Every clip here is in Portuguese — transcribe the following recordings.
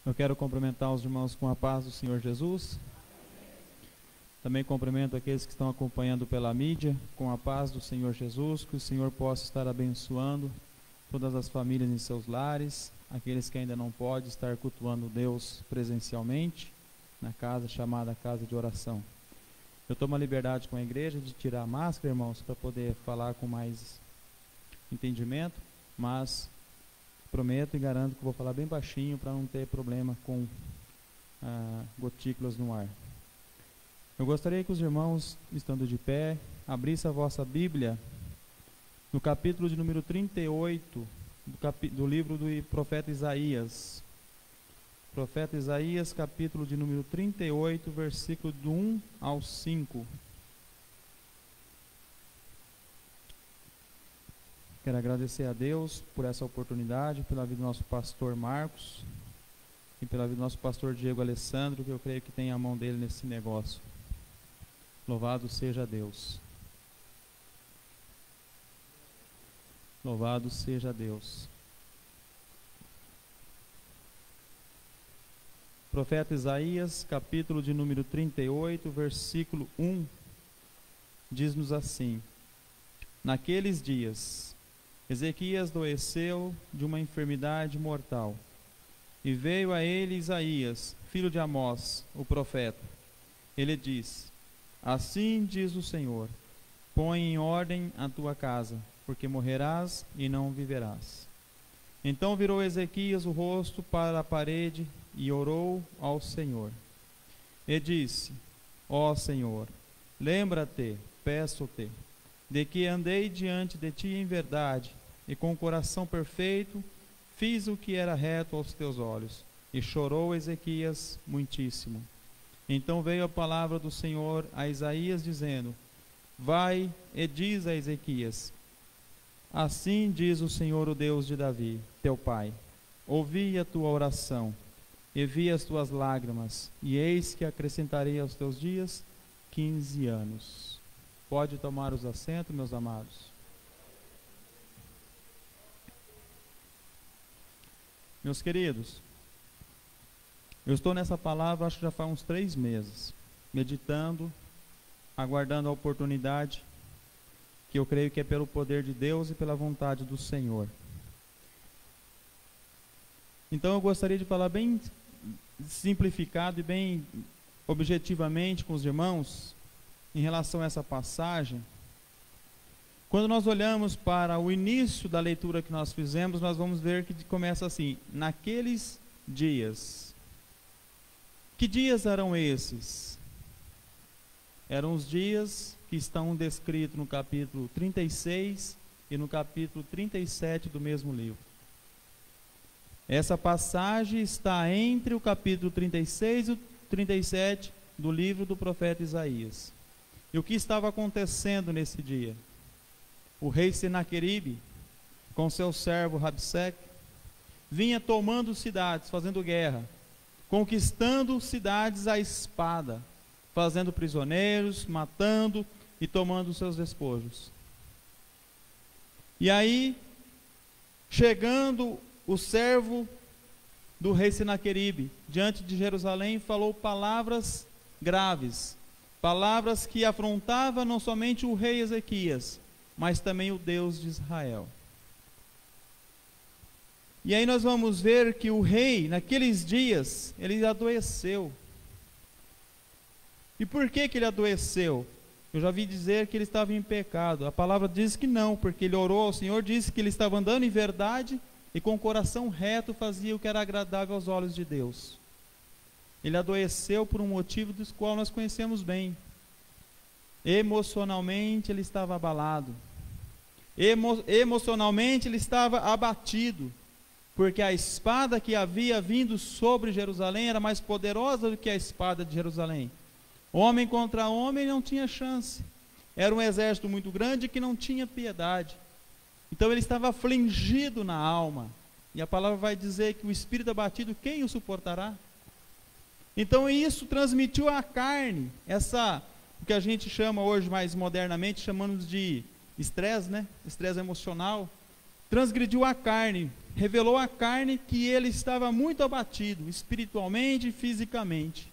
Eu quero cumprimentar os irmãos com a paz do Senhor Jesus. Também cumprimento aqueles que estão acompanhando pela mídia com a paz do Senhor Jesus, que o Senhor possa estar abençoando todas as famílias em seus lares, aqueles que ainda não podem estar cultuando Deus presencialmente, na casa chamada Casa de Oração. Eu tomo a liberdade com a igreja de tirar a máscara, irmãos, para poder falar com mais entendimento, mas prometo e garanto que vou falar bem baixinho para não ter problema com gotículas no ar. Eu gostaria que os irmãos, estando de pé, abrissem a vossa Bíblia no capítulo de número 38 do livro do profeta Isaías. Profeta Isaías, capítulo de número 38, versículo do 1 ao 5. Quero agradecer a Deus por essa oportunidade, pela vida do nosso pastor Marcos e pela vida do nosso pastor Diego Alessandro, que eu creio que tem a mão dele nesse negócio. Louvado seja Deus. Louvado seja Deus. Profeta Isaías, capítulo de número 38, versículo 1, diz-nos assim: Naqueles dias, Ezequias adoeceu de uma enfermidade mortal, e veio a ele Isaías, filho de Amós, o profeta. Ele diz: Assim diz o Senhor, põe em ordem a tua casa, porque morrerás e não viverás. Então virou Ezequias o rosto para a parede e orou ao Senhor. E disse: Ó Senhor, lembra-te, peço-te, de que andei diante de ti em verdade, e com o coração perfeito fiz o que era reto aos teus olhos. E chorou Ezequias muitíssimo. Então veio a palavra do Senhor a Isaías, dizendo: Vai e diz a Ezequias: Assim diz o Senhor, o Deus de Davi, teu pai: Ouvi a tua oração, e vi as tuas lágrimas, e eis que acrescentarei aos teus dias 15 anos. Pode tomar os assentos, meus amados. Meus queridos, eu estou nessa palavra acho que já faz uns 3 meses, meditando, aguardando a oportunidade, que eu creio que é pelo poder de Deus e pela vontade do Senhor. Então eu gostaria de falar bem simplificado e bem objetivamente com os irmãos em relação a essa passagem. Quando nós olhamos para o início da leitura que nós fizemos, nós vamos ver que começa assim: naqueles dias. Que dias eram esses? Eram os dias que estão descritos no capítulo 36 e no capítulo 37 do mesmo livro. Essa passagem está entre o capítulo 36 e o 37 do livro do profeta Isaías. E o que estava acontecendo nesse dia? O rei Senaqueribe, com seu servo Rabseque, vinha tomando cidades, fazendo guerra, conquistando cidades à espada, fazendo prisioneiros, matando e tomando seus despojos. E aí, chegando o servo do rei Senaqueribe diante de Jerusalém, falou palavras graves, palavras que afrontavam não somente o rei Ezequias, mas também o Deus de Israel. E aí nós vamos ver que o rei, naqueles dias, ele adoeceu. E por que ele adoeceu? Eu já vi dizer que ele estava em pecado. A palavra diz que não, porque ele orou ao Senhor, disse que ele estava andando em verdade e com o coração reto fazia o que era agradável aos olhos de Deus. Ele adoeceu por um motivo dos qual nós conhecemos bem. Emocionalmente ele estava abalado. Emocionalmente ele estava abatido, porque a espada que havia vindo sobre Jerusalém era mais poderosa do que a espada de Jerusalém. Homem contra homem não tinha chance. Era um exército muito grande que não tinha piedade. Então ele estava afligido na alma. E a palavra vai dizer que o espírito abatido, quem o suportará? Então isso transmitiu à carne, o que a gente chama hoje mais modernamente, chamamos de estresse, né? Estresse emocional. Transgrediu a carne, revelou à carne que ele estava muito abatido, espiritualmente e fisicamente.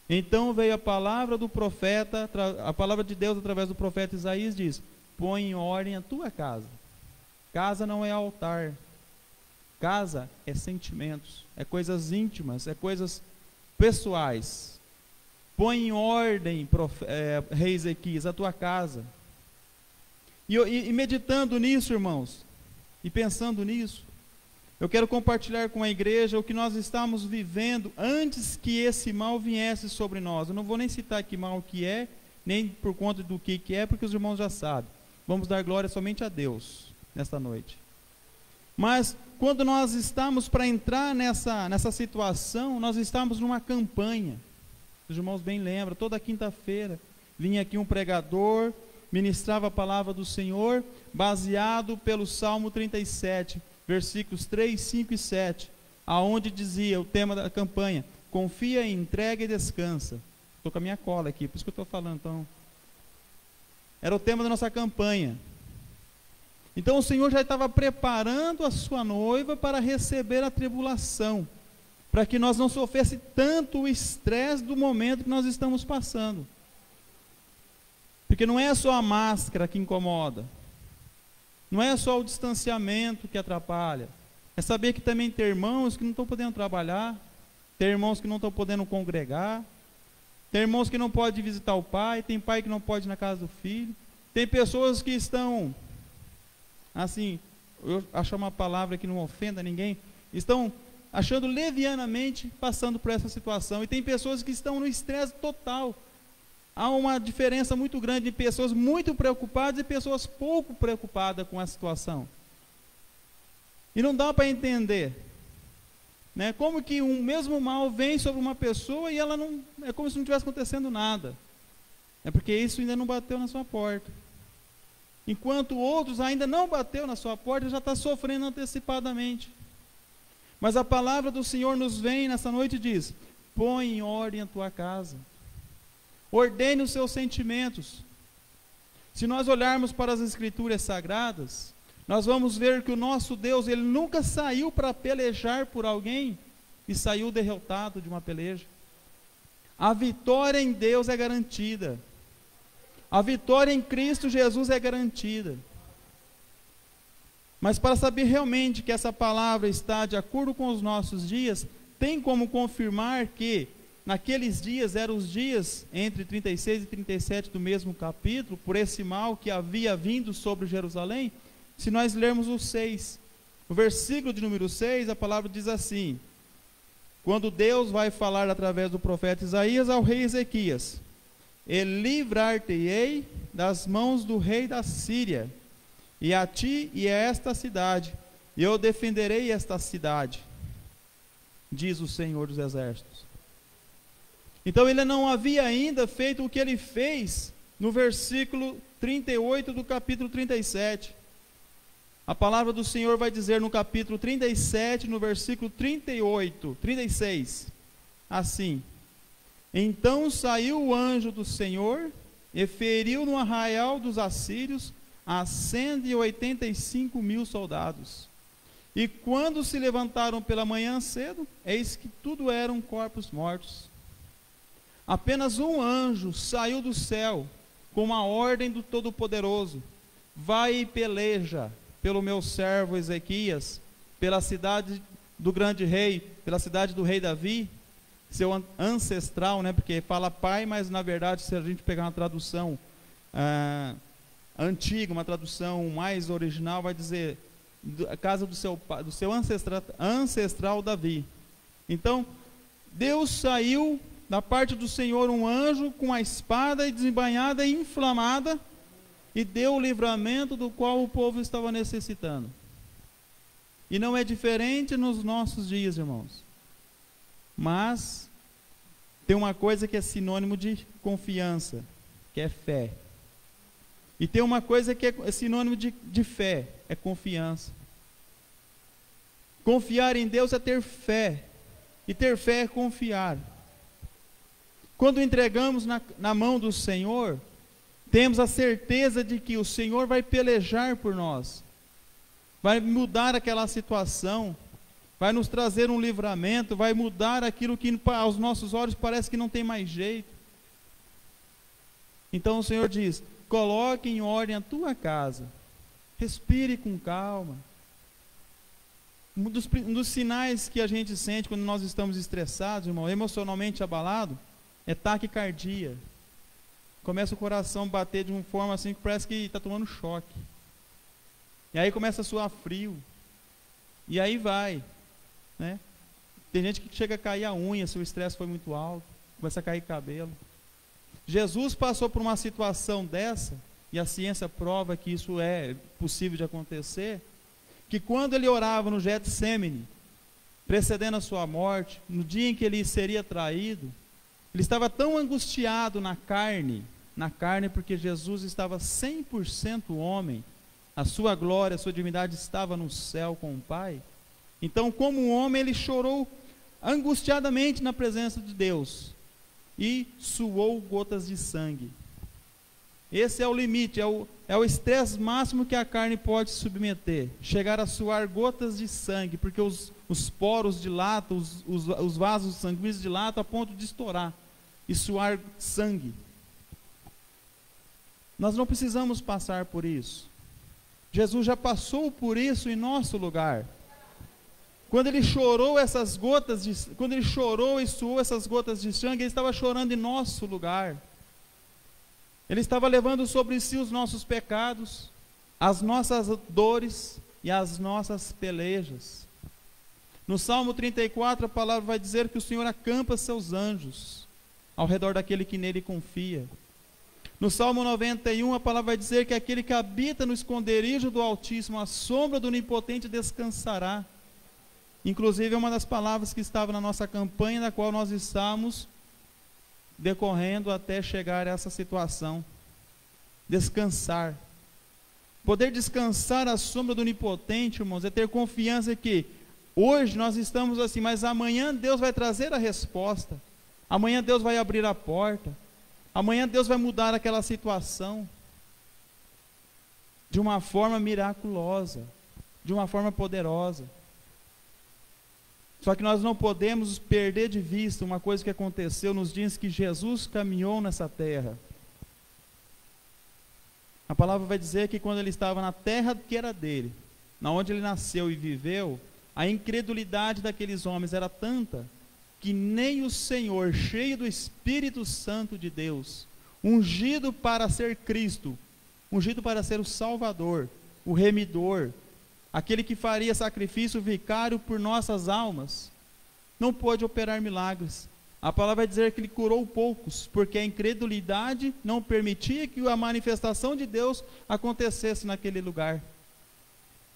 Então veio a palavra do profeta, a palavra de Deus através do profeta Isaías diz: põe em ordem a tua casa. Casa não é altar. Casa é sentimentos, é coisas íntimas, é coisas pessoais. Põe em ordem, rei Ezequias, a tua casa. E meditando nisso, irmãos, e pensando nisso, eu quero compartilhar com a igreja o que nós estamos vivendo antes que esse mal viesse sobre nós. Eu não vou nem citar aqui mal que é, nem por conta do que é, porque os irmãos já sabem. Vamos dar glória somente a Deus nesta noite. Mas quando nós estamos para entrar nessa situação, nós estamos numa campanha. Os irmãos bem lembram, toda quinta-feira vinha aqui um pregador, ministrava a palavra do Senhor, baseado pelo Salmo 37, versículos 3, 5 e 7, aonde dizia o tema da campanha: confia, entrega e descansa. Estou com a minha cola aqui, por isso que eu estou falando. Então, era o tema da nossa campanha. Então o Senhor já estava preparando a sua noiva para receber a tribulação, para que nós não sofresse tanto o estresse do momento que nós estamos passando. Porque não é só a máscara que incomoda, não é só o distanciamento que atrapalha, é saber que também tem irmãos que não estão podendo trabalhar, tem irmãos que não estão podendo congregar, tem irmãos que não podem visitar o pai, tem pai que não pode ir na casa do filho, tem pessoas que estão, assim, eu acho uma palavra que não ofenda ninguém, estão achando levianamente, passando por essa situação, e tem pessoas que estão no estresse total. Há uma diferença muito grande de pessoas muito preocupadas e pessoas pouco preocupadas com a situação. E não dá para entender, né? Como que um mesmo mal vem sobre uma pessoa e ela não, é como se não estivesse acontecendo nada. É porque isso ainda não bateu na sua porta. Enquanto outros ainda não bateu na sua porta, já está sofrendo antecipadamente. Mas a palavra do Senhor nos vem nessa noite e diz: põe em ordem a tua casa. Ordene os seus sentimentos. Se nós olharmos para as Escrituras Sagradas, nós vamos ver que o nosso Deus, Ele nunca saiu para pelejar por alguém e saiu derrotado de uma peleja. A vitória em Deus é garantida. A vitória em Cristo Jesus é garantida. Mas para saber realmente que essa palavra está de acordo com os nossos dias, tem como confirmar que naqueles dias, eram os dias entre 36 e 37 do mesmo capítulo, por esse mal que havia vindo sobre Jerusalém. Se nós lermos o 6, o versículo de número 6, a palavra diz assim: quando Deus vai falar através do profeta Isaías ao rei Ezequias: e livrar-te-ei das mãos do rei da Síria, e a ti e a esta cidade, e eu defenderei esta cidade, diz o Senhor dos Exércitos. Então ele não havia ainda feito o que ele fez no versículo 38 do capítulo 37. A palavra do Senhor vai dizer no capítulo 37, no versículo 36, assim: então saiu o anjo do Senhor e feriu no arraial dos assírios a 185.000 soldados. E quando se levantaram pela manhã cedo, eis que tudo eram corpos mortos. Apenas um anjo saiu do céu com uma ordem do Todo-Poderoso: vai e peleja pelo meu servo Ezequias, pela cidade do grande rei, pela cidade do rei Davi, seu ancestral, né? Porque fala pai, mas na verdade, se a gente pegar uma tradução antiga, uma tradução mais original, vai dizer a casa do seu ancestral Davi. Então Deus saiu da parte do Senhor um anjo com a espada desembainhada e inflamada, e deu o livramento do qual o povo estava necessitando. E não é diferente nos nossos dias, irmãos. Mas tem uma coisa que é sinônimo de confiança, que é fé. E tem uma coisa que é sinônimo de fé, é confiança. Confiar em Deus é ter fé, e ter fé é confiar. Quando entregamos na mão do Senhor, temos a certeza de que o Senhor vai pelejar por nós. vai mudar aquela situação, vai nos trazer um livramento, vai mudar aquilo que aos nossos olhos parece que não tem mais jeito. Então o Senhor diz: coloque em ordem a tua casa, respire com calma. Um dos sinais que a gente sente quando nós estamos estressados, irmão, emocionalmente abalados, é taquicardia. Começa o coração a bater de uma forma assim que parece que está tomando choque. E aí começa a suar frio. E aí vai, né? Tem gente que chega a cair a unha se o estresse foi muito alto, começa a cair cabelo. Jesus passou por uma situação dessa, e a ciência prova que isso é possível de acontecer, que quando ele orava no Getsêmani, precedendo a sua morte, no dia em que ele seria traído, ele estava tão angustiado na carne porque Jesus estava 100% homem, a sua glória, a sua divindade estava no céu com o Pai. Então, como um homem, ele chorou angustiadamente na presença de Deus e suou gotas de sangue. Esse é o limite, é o estresse máximo que a carne pode se submeter, chegar a suar gotas de sangue, porque os poros dilatam, os vasos sanguíneos dilatam a ponto de estourar e suar sangue. Nós não precisamos passar por isso. Jesus já passou por isso em nosso lugar. Quando ele chorou quando ele chorou e suou essas gotas de sangue, ele estava chorando em nosso lugar. Ele estava levando sobre si os nossos pecados, as nossas dores e as nossas pelejas. No Salmo 34, a palavra vai dizer que o Senhor acampa seus anjos ao redor daquele que nele confia. No Salmo 91, a palavra vai dizer que aquele que habita no esconderijo do Altíssimo, à sombra do Onipotente, descansará. Inclusive, é uma das palavras que estava na nossa campanha, na qual nós estamos decorrendo até chegar a essa situação. Descansar. Poder descansar à sombra do Onipotente, irmãos, é ter confiança que hoje nós estamos assim, mas amanhã Deus vai trazer a resposta. Amanhã Deus vai abrir a porta. Amanhã Deus vai mudar aquela situação de uma forma miraculosa, de uma forma poderosa. Só que nós não podemos perder de vista uma coisa que aconteceu nos dias que Jesus caminhou nessa terra. A palavra vai dizer que quando ele estava na terra que era dele, na onde ele nasceu e viveu, a incredulidade daqueles homens era tanta que nem o Senhor, cheio do Espírito Santo de Deus, ungido para ser Cristo, ungido para ser o Salvador, o Remidor, aquele que faria sacrifício vicário por nossas almas, não pôde operar milagres. A palavra vai dizer que ele curou poucos, porque a incredulidade não permitia que a manifestação de Deus acontecesse naquele lugar.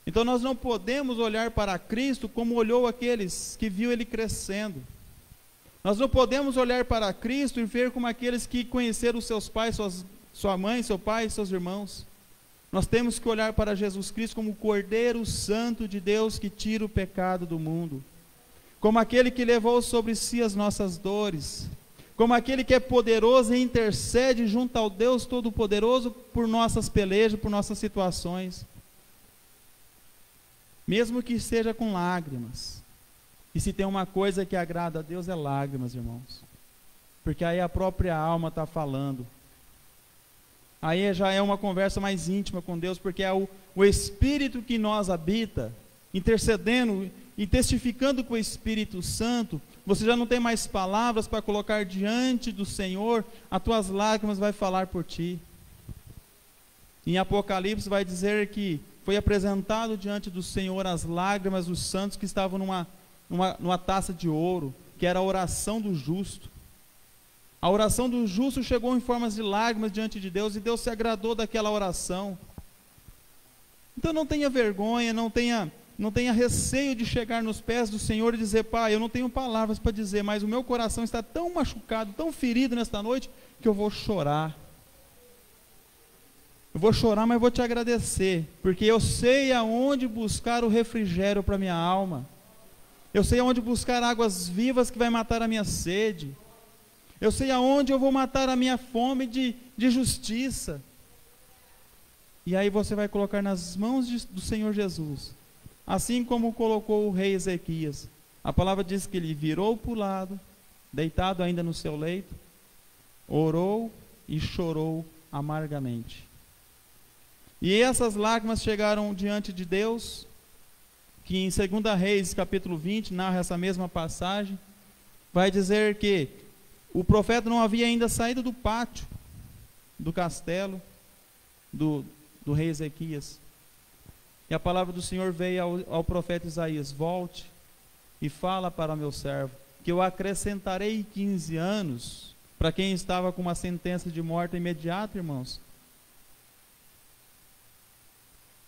Então nós não podemos olhar para Cristo como olhou aqueles que viu ele crescendo. Nós não podemos olhar para Cristo e ver como aqueles que conheceram seus pais, sua mãe, seu pai, seus irmãos. Nós temos que olhar para Jesus Cristo como o Cordeiro Santo de Deus que tira o pecado do mundo, como aquele que levou sobre si as nossas dores, como aquele que é poderoso e intercede junto ao Deus Todo-Poderoso por nossas pelejas, por nossas situações, mesmo que seja com lágrimas. E se tem uma coisa que agrada a Deus é lágrimas, irmãos, porque aí a própria alma está falando. Aí já é uma conversa mais íntima com Deus, porque é o Espírito que nós habita, intercedendo e testificando com o Espírito Santo. Você já não tem mais palavras para colocar diante do Senhor, as tuas lágrimas vai falar por ti. Em Apocalipse vai dizer que foi apresentado diante do Senhor as lágrimas dos santos que estavam numa taça de ouro, que era a oração do justo. A oração do justo chegou em formas de lágrimas diante de Deus, e Deus se agradou daquela oração. Então não tenha vergonha, não tenha receio de chegar nos pés do Senhor e dizer: Pai, eu não tenho palavras para dizer, mas o meu coração está tão machucado, tão ferido nesta noite, que eu vou chorar. Eu vou chorar, mas vou te agradecer, porque eu sei aonde buscar o refrigério para minha alma. Eu sei aonde buscar águas vivas que vai matar a minha sede. Eu sei aonde eu vou matar a minha fome de justiça. E aí você vai colocar nas mãos do Senhor Jesus. Assim como colocou o rei Ezequias. A palavra diz que ele virou para o lado, deitado ainda no seu leito, orou e chorou amargamente. E essas lágrimas chegaram diante de Deus, que em 2 Reis, capítulo 20, narra essa mesma passagem, vai dizer que o profeta não havia ainda saído do pátio do castelo do rei Ezequias. E a palavra do Senhor veio ao profeta Isaías: volte e fala para meu servo, que eu acrescentarei 15 anos para quem estava com uma sentença de morte imediata, irmãos.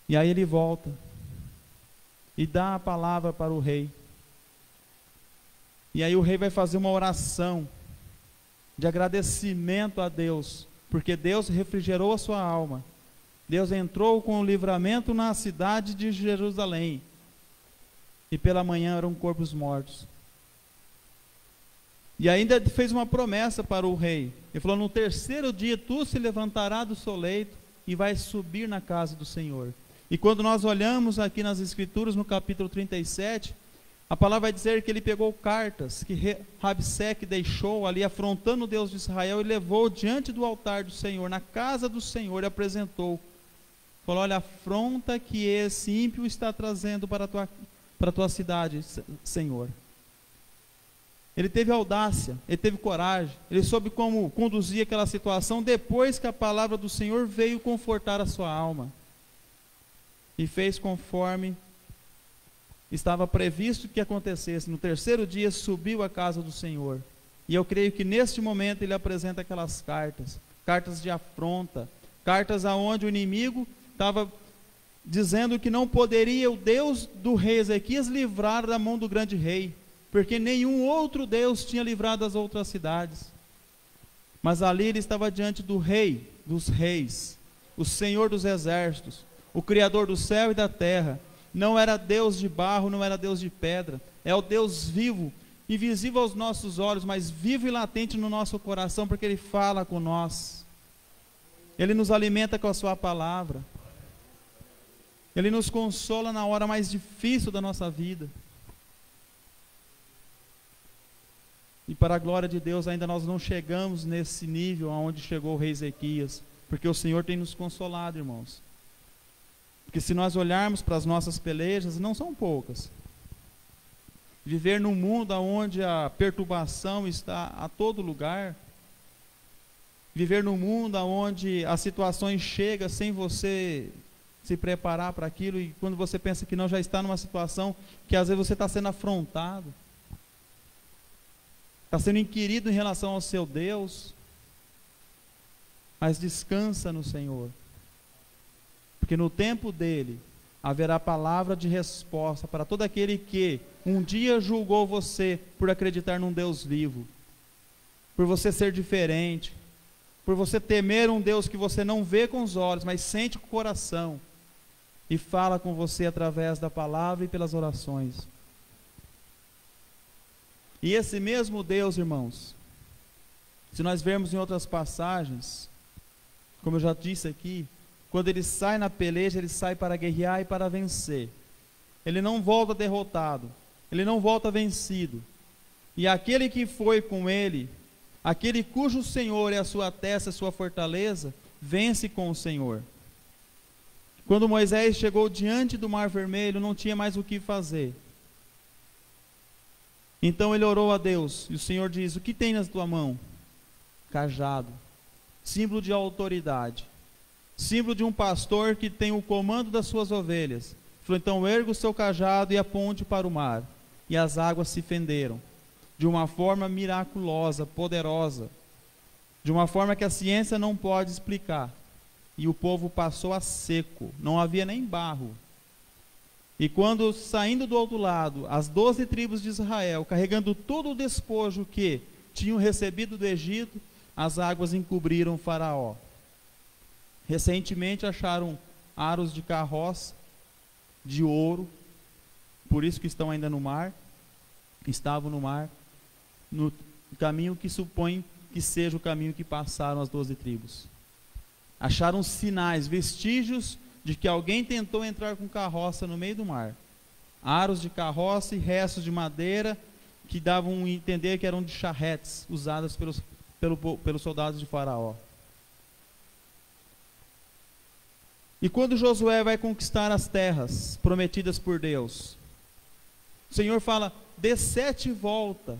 E aí ele volta e dá a palavra para o rei. E aí o rei vai fazer uma oração de agradecimento a Deus, porque Deus refrigerou a sua alma. Deus entrou com o livramento na cidade de Jerusalém. E pela manhã eram corpos mortos. E ainda fez uma promessa para o rei. Ele falou: no terceiro dia tu se levantarás do seu leito e vais subir na casa do Senhor. E quando nós olhamos aqui nas Escrituras, no capítulo 37, a palavra vai dizer que ele pegou cartas que Rabseque deixou ali, afrontando o Deus de Israel, e levou diante do altar do Senhor, na casa do Senhor, e apresentou. Falou: olha a afronta que esse ímpio está trazendo para a tua cidade, Senhor. Ele teve audácia, ele teve coragem, ele soube como conduzir aquela situação, depois que a palavra do Senhor veio confortar a sua alma. E fez conforme estava previsto que acontecesse. No terceiro dia subiu à casa do Senhor. E eu creio que neste momento ele apresenta aquelas cartas, cartas de afronta, cartas aonde o inimigo estava dizendo que não poderia o Deus do rei Ezequias livrar da mão do grande rei, porque nenhum outro Deus tinha livrado as outras cidades. Mas ali ele estava diante do rei dos reis, o Senhor dos exércitos, o Criador do céu e da terra. Não era Deus de barro, não era Deus de pedra, é o Deus vivo, invisível aos nossos olhos, mas vivo e latente no nosso coração, porque Ele fala com nós, Ele nos alimenta com a sua palavra, Ele nos consola na hora mais difícil da nossa vida. E para a glória de Deus, ainda nós não chegamos nesse nível aonde chegou o rei Ezequias, porque o Senhor tem nos consolado, irmãos. Porque se nós olharmos para as nossas pelejas, não são poucas. Viver num mundo onde a perturbação está a todo lugar, viver num mundo onde as situações chegam sem você se preparar para aquilo, e quando você pensa que não, já está numa situação que às vezes você está sendo afrontado, está sendo inquirido em relação ao seu Deus, mas descansa no Senhor. Porque no tempo dele, haverá palavra de resposta para todo aquele que um dia julgou você por acreditar num Deus vivo, por você ser diferente, por você temer um Deus que você não vê com os olhos, mas sente com o coração, e fala com você através da palavra e pelas orações. E esse mesmo Deus, irmãos, se nós vermos em outras passagens, como eu já disse aqui, quando ele sai na peleja, ele sai para guerrear e para vencer. Ele não volta derrotado, ele não volta vencido. E aquele que foi com ele, aquele cujo Senhor é a sua testa, a sua fortaleza, vence com o Senhor. Quando Moisés chegou diante do Mar Vermelho, não tinha mais o que fazer. Então ele orou a Deus, e o Senhor diz: o que tem na tua mão? Cajado, símbolo de autoridade, símbolo de um pastor que tem o comando das suas ovelhas. Falou: então erga o seu cajado e aponte para o mar. E as águas se fenderam, de uma forma miraculosa, poderosa, de uma forma que a ciência não pode explicar. E o povo passou a seco, não havia nem barro. E quando, saindo do outro lado, as 12 tribos de Israel, carregando todo o despojo que tinham recebido do Egito, as águas encobriram o faraó. Recentemente acharam aros de carroça, de ouro, por isso que estão ainda no mar, estavam no mar, no caminho que supõe que seja o caminho que passaram as 12 tribos. Acharam sinais, vestígios de que alguém tentou entrar com carroça no meio do mar. Aros de carroça e restos de madeira que davam a entender que eram de charretes usadas pelos soldados de Faraó. E quando Josué vai conquistar as terras prometidas por Deus, o Senhor fala: dê 7 voltas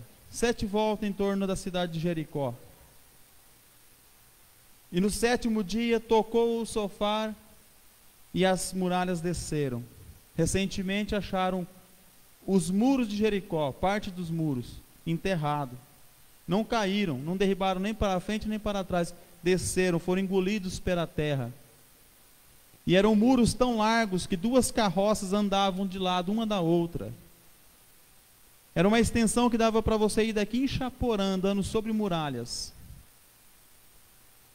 em torno da cidade de Jericó. E no 7º dia tocou o shofar e as muralhas desceram. Recentemente acharam os muros de Jericó, parte dos muros, enterrado. Não caíram, não derribaram nem para frente nem para trás. Desceram, foram engolidos pela terra. E eram muros tão largos que 2 carroças andavam de lado uma da outra. Era uma extensão que dava para você ir daqui em Chaporã, andando sobre muralhas.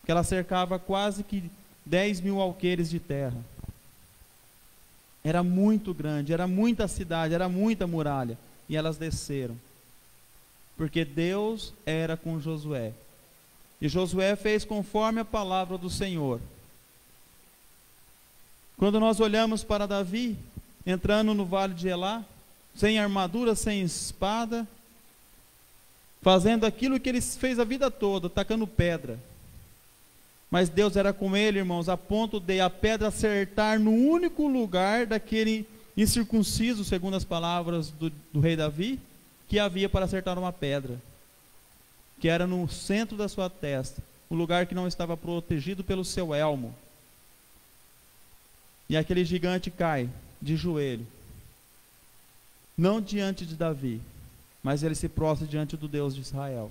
Que ela cercava quase que 10.000 alqueires de terra. Era muito grande, era muita cidade, era muita muralha. E elas desceram. Porque Deus era com Josué. E Josué fez conforme a palavra do Senhor. Quando nós olhamos para Davi, entrando no vale de Elá, sem armadura, sem espada, fazendo aquilo que ele fez a vida toda, tacando pedra. Mas Deus era com ele, irmãos, a ponto de a pedra acertar no único lugar daquele incircunciso, segundo as palavras do rei Davi, que havia para acertar uma pedra, que era no centro da sua testa, o lugar que não estava protegido pelo seu elmo. E aquele gigante cai de joelho, não diante de Davi, mas ele se prostra diante do Deus de Israel,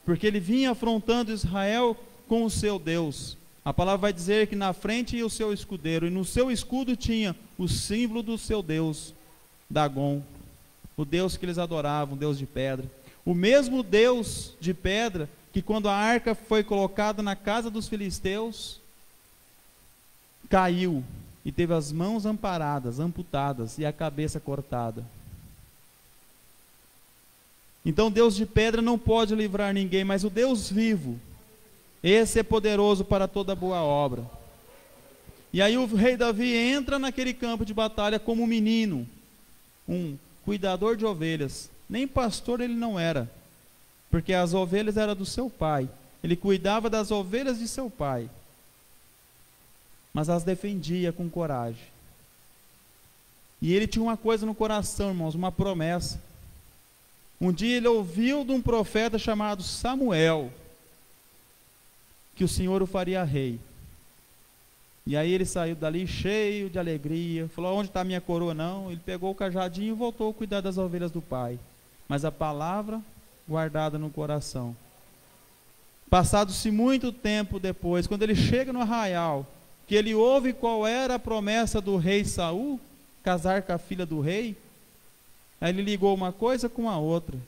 porque ele vinha afrontando Israel com o seu Deus. A palavra vai dizer que na frente ia o seu escudeiro, e no seu escudo tinha o símbolo do seu Deus, Dagon, o Deus que eles adoravam, Deus de pedra. O mesmo Deus de pedra que, quando a arca foi colocada na casa dos filisteus, caiu e teve as mãos amputadas e a cabeça cortada. Então Deus de pedra não pode livrar ninguém, mas o Deus vivo, esse é poderoso para toda boa obra. E aí o rei Davi entra naquele campo de batalha como um menino, um cuidador de ovelhas. Nem pastor ele não era, porque as ovelhas eram do seu pai. Ele cuidava das ovelhas de seu pai, mas as defendia com coragem. E ele tinha uma coisa no coração, irmãos, uma promessa. Um dia ele ouviu de um profeta chamado Samuel que o Senhor o faria rei. E aí ele saiu dali cheio de alegria, falou: onde está a minha coroa? Não, ele pegou o cajadinho e voltou a cuidar das ovelhas do pai, mas a palavra guardada no coração. Passado-se muito tempo depois, quando ele chega no arraial, que ele ouve qual era a promessa do rei Saul, casar com a filha do rei, aí ele ligou uma coisa com a outra.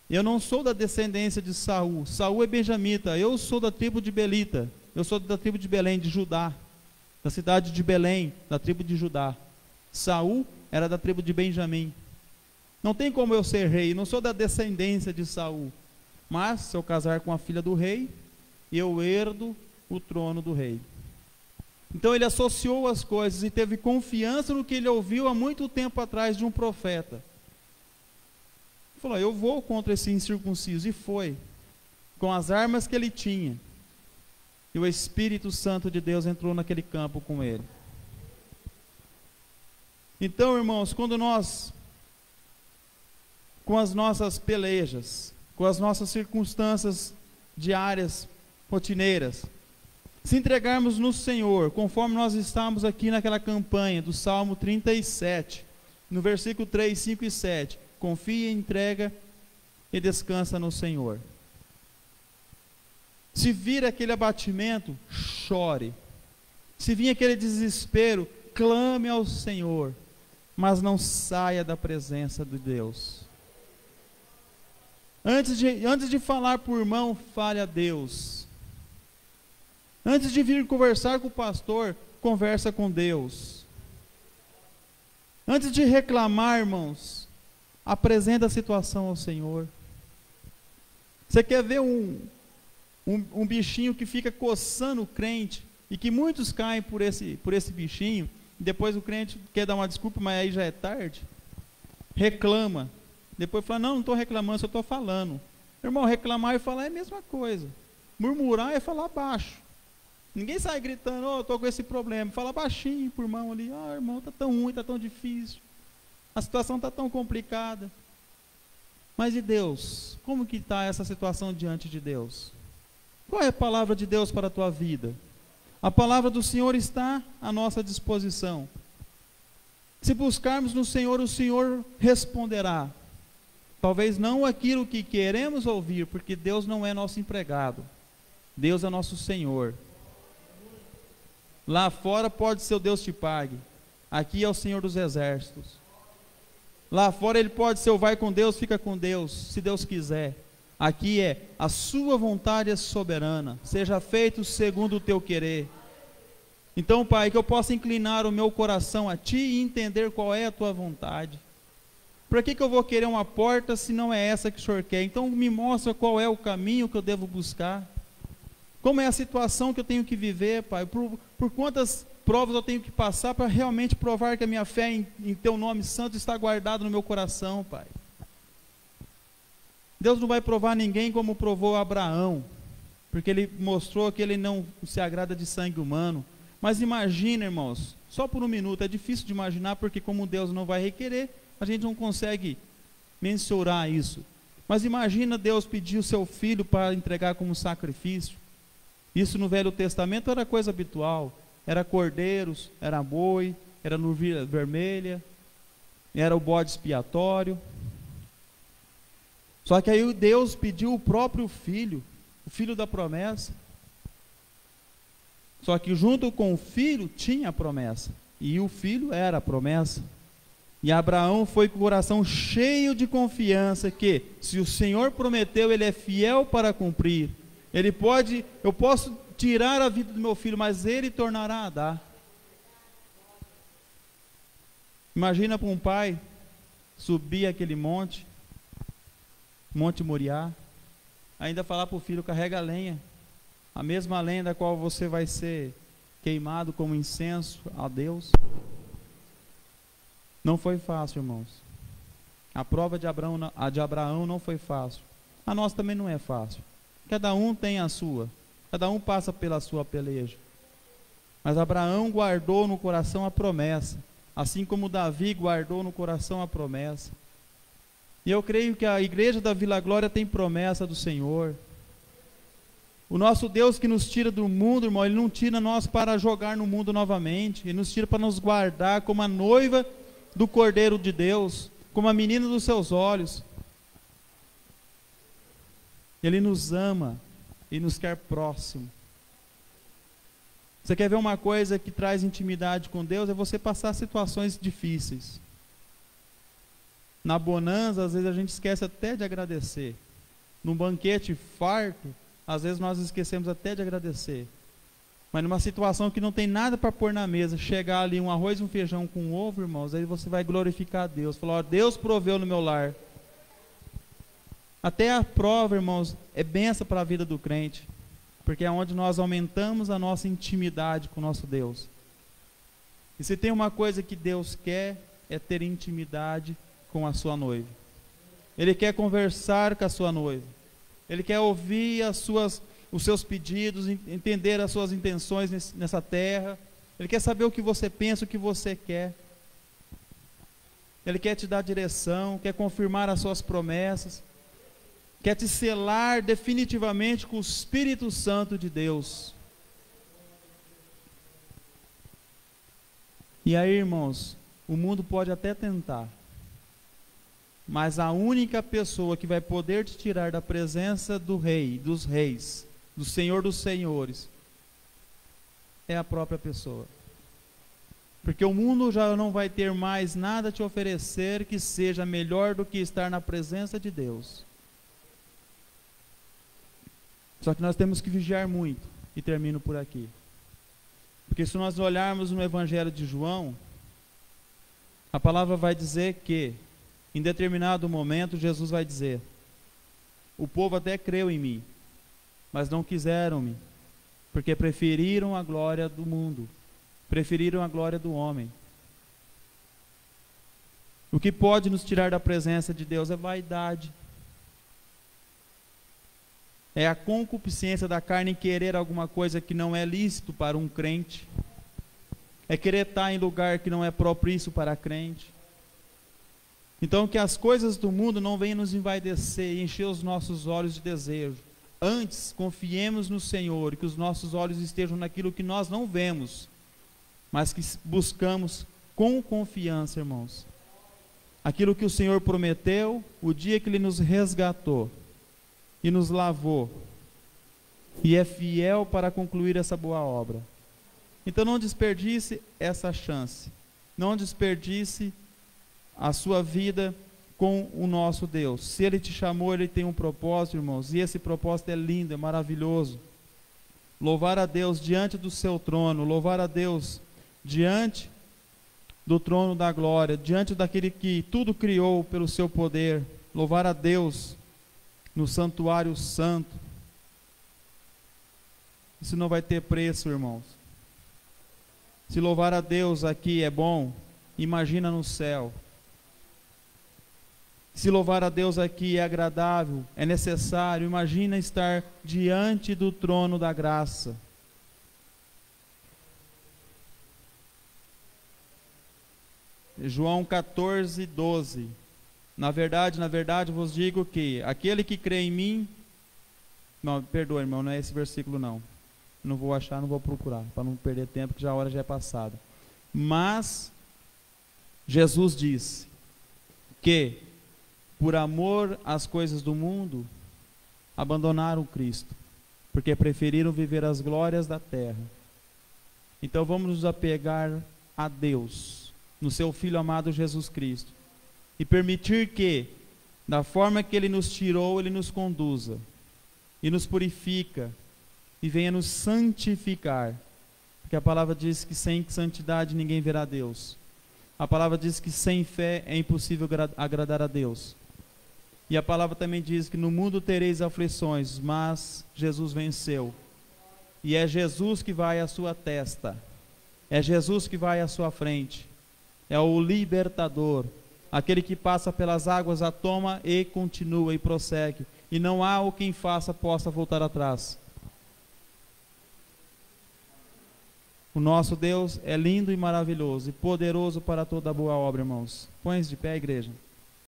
Eu não sou da descendência de Saul, Saul é benjamita, eu sou da tribo de Belita, eu sou da tribo de Belém, de Judá, da cidade de Belém, da tribo de Judá. Saul era da tribo de Benjamim. Não tem como eu ser rei, não sou da descendência de Saul, mas se eu casar com a filha do rei, eu herdo o trono do rei. Então ele associou as coisas e teve confiança no que ele ouviu há muito tempo atrás de um profeta. Falou: eu vou contra esse incircunciso. E foi, com as armas que ele tinha. E o Espírito Santo de Deus entrou naquele campo com ele. Então, irmãos, quando nós, com as nossas pelejas, com as nossas circunstâncias diárias, rotineiras, se entregarmos no Senhor, conforme nós estamos aqui naquela campanha do Salmo 37, no versículo 3, 5 e 7, confia, entrega e descansa no Senhor. Se vir aquele abatimento, chore. Se vir aquele desespero, clame ao Senhor, mas não saia da presença de Deus. Antes de falar para o irmão, fale a Deus. Antes de vir conversar com o pastor, conversa com Deus. Antes de reclamar, irmãos, apresenta a situação ao Senhor. Você quer ver um bichinho que fica coçando o crente, e que muitos caem por esse bichinho, e depois o crente quer dar uma desculpa, mas aí já é tarde, reclama, depois fala, não estou reclamando, só estou falando. Irmão, reclamar e falar é a mesma coisa, murmurar é falar baixo. Ninguém sai gritando, oh, estou com esse problema. Fala baixinho pro irmão ali, oh, irmão, está tão ruim, está tão difícil, a situação está tão complicada. Mas e Deus? Como que está essa situação diante de Deus? Qual é a palavra de Deus para a tua vida? A palavra do Senhor está à nossa disposição. Se buscarmos no Senhor, o Senhor responderá. Talvez não aquilo que queremos ouvir, porque Deus não é nosso empregado. Deus é nosso Senhor. Lá fora pode ser o Deus te pague. Aqui é o Senhor dos exércitos. Lá fora ele pode ser o vai com Deus, fica com Deus, se Deus quiser. Aqui é a sua vontade é soberana, seja feito segundo o teu querer. Então, Pai, que eu possa inclinar o meu coração a Ti e entender qual é a Tua vontade. Para que eu vou querer uma porta se não é essa que o Senhor quer? Então me mostra qual é o caminho que eu devo buscar. Como é a situação que eu tenho que viver, Pai? Por quantas provas eu tenho que passar para realmente provar que a minha fé em Teu nome santo está guardada no meu coração, Pai. Deus não vai provar ninguém como provou Abraão, porque Ele mostrou que Ele não se agrada de sangue humano. Mas imagina, irmãos, só por um minuto, é difícil de imaginar, porque como Deus não vai requerer, a gente não consegue mensurar isso. Mas imagina Deus pedir o seu filho para entregar como sacrifício. Isso no Velho Testamento era coisa habitual. Era cordeiros, era boi, era novilha vermelha, era o bode expiatório. Só que aí Deus pediu o próprio filho, o filho da promessa. Só que junto com o filho tinha a promessa, e o filho era a promessa. E Abraão foi com o coração cheio de confiança que, se o Senhor prometeu, Ele é fiel para cumprir. Eu posso tirar a vida do meu filho, mas Ele tornará a dar. Imagina para um pai subir aquele Monte Moriá, ainda falar para o filho, carrega a lenha, a mesma lenha da qual você vai ser queimado como incenso a Deus. Não foi fácil, irmãos. A prova de Abraão não foi fácil. A nossa também não é fácil. Cada um tem a sua. Cada um passa pela sua peleja. Mas Abraão guardou no coração a promessa. Assim como Davi guardou no coração a promessa. E eu creio que a igreja da Vila Glória tem promessa do Senhor. O nosso Deus que nos tira do mundo, irmão, Ele não tira nós para jogar no mundo novamente. Ele nos tira para nos guardar como a noiva do Cordeiro de Deus, como a menina dos seus olhos. Ele nos ama e nos quer próximo. Você quer ver uma coisa que traz intimidade com Deus? É você passar situações difíceis. Na bonança, às vezes a gente esquece até de agradecer. Num banquete farto, às vezes nós esquecemos até de agradecer. Mas numa situação que não tem nada para pôr na mesa, chegar ali um arroz e um feijão com ovo, irmãos, aí você vai glorificar a Deus. Falar, ó, Deus proveu no meu lar. Até a prova, irmãos, é bênção para a vida do crente, porque é onde nós aumentamos a nossa intimidade com o nosso Deus. E se tem uma coisa que Deus quer, é ter intimidade com a sua noiva. Ele quer conversar com a sua noiva. Ele quer ouvir os seus pedidos, entender as suas intenções nessa terra. Ele quer saber o que você pensa, o que você quer. Ele quer te dar direção, quer confirmar as suas promessas, quer te selar definitivamente com o Espírito Santo de Deus. E aí, irmãos, o mundo pode até tentar, mas a única pessoa que vai poder te tirar da presença do Rei, dos reis, do Senhor dos senhores, é a própria pessoa. Porque o mundo já não vai ter mais nada a te oferecer que seja melhor do que estar na presença de Deus. Só que nós temos que vigiar muito, e termino por aqui. Porque se nós olharmos no Evangelho de João, a palavra vai dizer que, em determinado momento, Jesus vai dizer: o povo até creu em mim, mas não quiseram-me, porque preferiram a glória do mundo, preferiram a glória do homem. O que pode nos tirar da presença de Deus é vaidade. É a concupiscência da carne em querer alguma coisa que não é lícito para um crente. É querer estar em lugar que não é propício para a crente. Então que as coisas do mundo não venham nos envaidecer e encher os nossos olhos de desejo. Antes, confiemos no Senhor e que os nossos olhos estejam naquilo que nós não vemos, mas que buscamos com confiança, irmãos. Aquilo que o Senhor prometeu, o dia que Ele nos resgatou e nos lavou, e é fiel para concluir essa boa obra. Então não desperdice essa chance, não desperdice a sua vida com o nosso Deus. Se Ele te chamou, Ele tem um propósito, irmãos, e esse propósito é lindo, é maravilhoso. Louvar a Deus diante do seu trono, louvar a Deus diante do trono da glória, diante daquele que tudo criou pelo seu poder, louvar a Deus no santuário santo. Isso não vai ter preço, irmãos. Se louvar a Deus aqui é bom, imagina no céu. Se louvar a Deus aqui é agradável, é necessário, imagina estar diante do trono da graça. João 14, 12. Na verdade, vos digo que aquele que crê em mim... Não, perdoa, irmão, não é esse versículo não. Não vou achar, não vou procurar, para não perder tempo, que já a hora já é passada. Mas Jesus disse que, por amor às coisas do mundo, abandonaram Cristo, porque preferiram viver as glórias da terra. Então vamos nos apegar a Deus, no seu Filho amado Jesus Cristo, e permitir que, da forma que Ele nos tirou, Ele nos conduza, e nos purifica, e venha nos santificar, porque a palavra diz que sem santidade ninguém verá Deus. A palavra diz que sem fé é impossível agradar a Deus. E a palavra também diz que no mundo tereis aflições, mas Jesus venceu. E é Jesus que vai à sua testa, é Jesus que vai à sua frente. É o libertador, aquele que passa pelas águas, a toma e continua e prossegue. E não há o quem faça possa voltar atrás. O nosso Deus é lindo e maravilhoso e poderoso para toda boa obra, irmãos. Põe-se de pé, igreja.